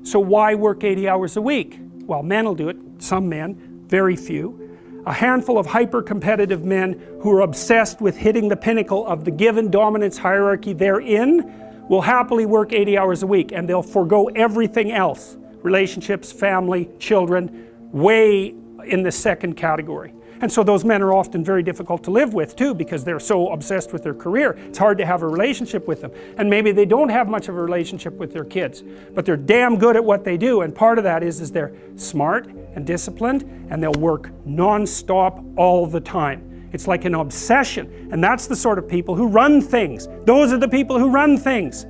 So why work 80 hours a week? Well, men will do it, some men, very few. A handful of hyper-competitive men who are obsessed with hitting the pinnacle of the given dominance hierarchy they're in will happily work 80 hours a week, and they'll forego everything else. Relationships, family, children, way in the second category. And so those men are often very difficult to live with too, because they're so obsessed with their career. It's hard to have a relationship with them. And maybe they don't have much of a relationship with their kids, but they're damn good at what they do, and part of that is they're smart and disciplined, and they'll work non-stop all the time. It's like an obsession, and that's the sort of people who run things. Those are the people who run things.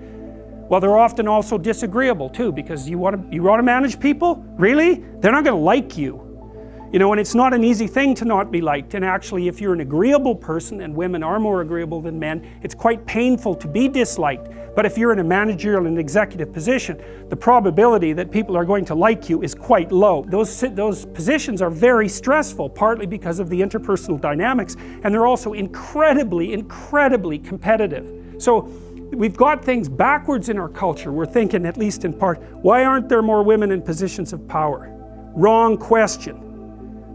Well, they're often also disagreeable too, because you want to manage people? Really? They're not going to like you. You know, and it's not an easy thing to not be liked, and actually if you're an agreeable person, and women are more agreeable than men, it's quite painful to be disliked. But if you're in a managerial and executive position, the probability that people are going to like you is quite low. Those positions are very stressful, partly because of the interpersonal dynamics, and they're also incredibly competitive. So we've got things backwards in our culture. We're thinking, at least in part, why aren't there more women in positions of power? Wrong question.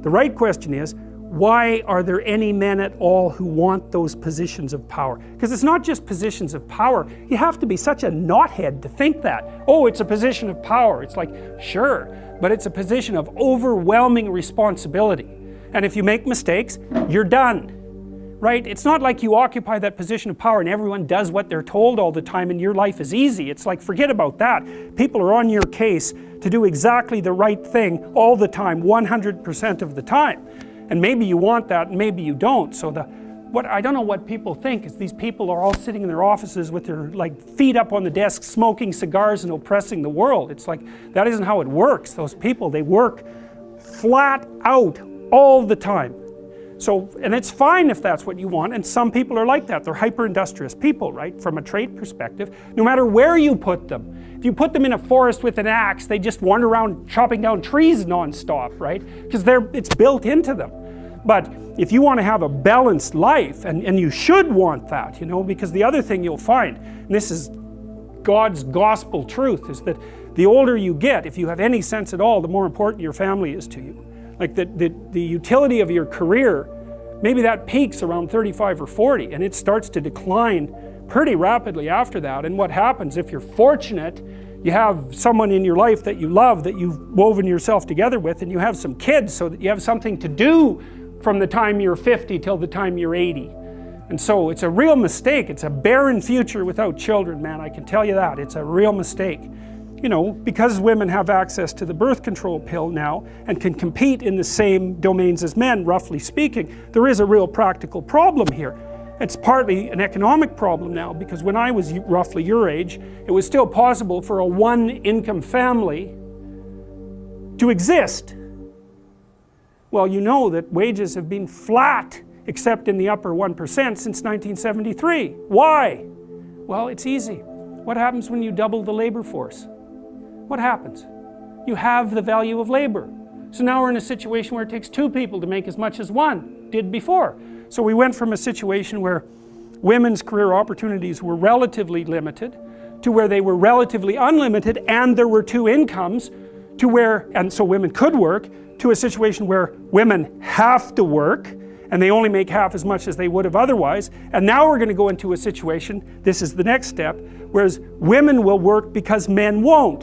The right question is, why are there any men at all who want those positions of power? Because it's not just positions of power. You have to be such a knothead to think that. Oh, it's a position of power. It's like, sure, but it's a position of overwhelming responsibility. And if you make mistakes, you're done. Right? It's not like you occupy that position of power and everyone does what they're told all the time and your life is easy. It's like, forget about that. People are on your case to do exactly the right thing all the time, 100% of the time. And maybe you want that and maybe you don't. So I don't know what people think is these people are all sitting in their offices with their feet up on the desk, smoking cigars and oppressing the world. It's like, that isn't how it works. Those people, they work flat out all the time. So, and it's fine if that's what you want, and some people are like that. They're hyper-industrious people, right? From a trait perspective, no matter where you put them. If you put them in a forest with an axe, they just wander around chopping down trees non-stop, right? Because it's built into them. But if you want to have a balanced life, and you should want that, you know, because the other thing you'll find, and this is God's gospel truth, is that the older you get, if you have any sense at all, the more important your family is to you. Like the utility of your career, maybe that peaks around 35 or 40 and it starts to decline pretty rapidly after that. And what happens, if you're fortunate, you have someone in your life that you love, that you've woven yourself together with, and you have some kids so that you have something to do from the time you're 50 till the time you're 80. And so it's a real mistake. It's a barren future without children, man, I can tell you that. It's a real mistake. You know, because women have access to the birth control pill now and can compete in the same domains as men, roughly speaking, there is a real practical problem here. It's partly an economic problem now, because when I was roughly your age, it was still possible for a one-income family to exist. Well, you know that wages have been flat, except in the upper 1% since 1973. Why? Well, it's easy. What happens when you double the labor force? What happens? You have the value of labor. So now we're in a situation where it takes two people to make as much as one did before. So we went from a situation where women's career opportunities were relatively limited to where they were relatively unlimited and there were two incomes, to where, and so women could work, to a situation where women have to work and they only make half as much as they would have otherwise. And now we're going to go into a situation, this is the next step, whereas women will work because men won't.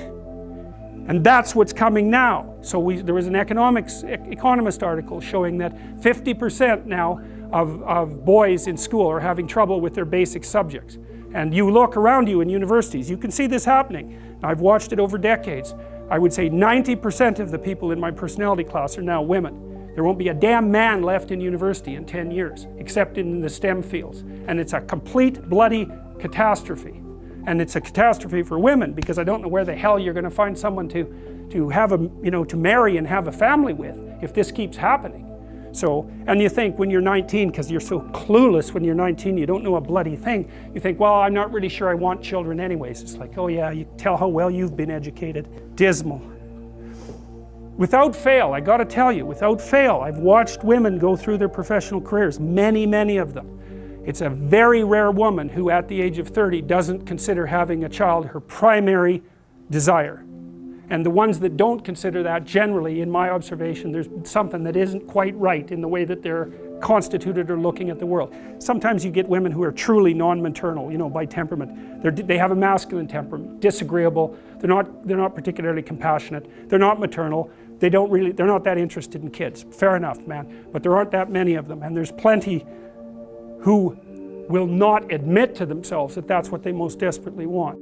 And that's what's coming now. So there was an economist article showing that 50% now of boys in school are having trouble with their basic subjects. And you look around you in universities, you can see this happening. I've watched it over decades. I would say 90% of the people in my personality class are now women. There won't be a damn man left in university in 10 years, except in the STEM fields. And it's a complete bloody catastrophe. And it's a catastrophe for women, because I don't know where the hell you're going to find someone to have a, you know, to marry and have a family with if this keeps happening. So, and you think when you're 19, because you're so clueless when you're 19, you don't know a bloody thing, you think, well, I'm not really sure I want children anyways. It's like, oh yeah, you tell how well you've been educated. Dismal. Without fail, I got to tell you, without fail, I've watched women go through their professional careers, many of them. It's a very rare woman who at the age of 30 doesn't consider having a child her primary desire. And the ones that don't consider that, generally, in my observation, there's something that isn't quite right in the way that they're constituted or looking at the world. Sometimes you get women who are truly non-maternal, you know, by temperament. They have a masculine temperament, disagreeable, they're not particularly compassionate, they're not maternal, they're not that interested in kids. Fair enough, man. But there aren't that many of them, and there's plenty who will not admit to themselves that that's what they most desperately want.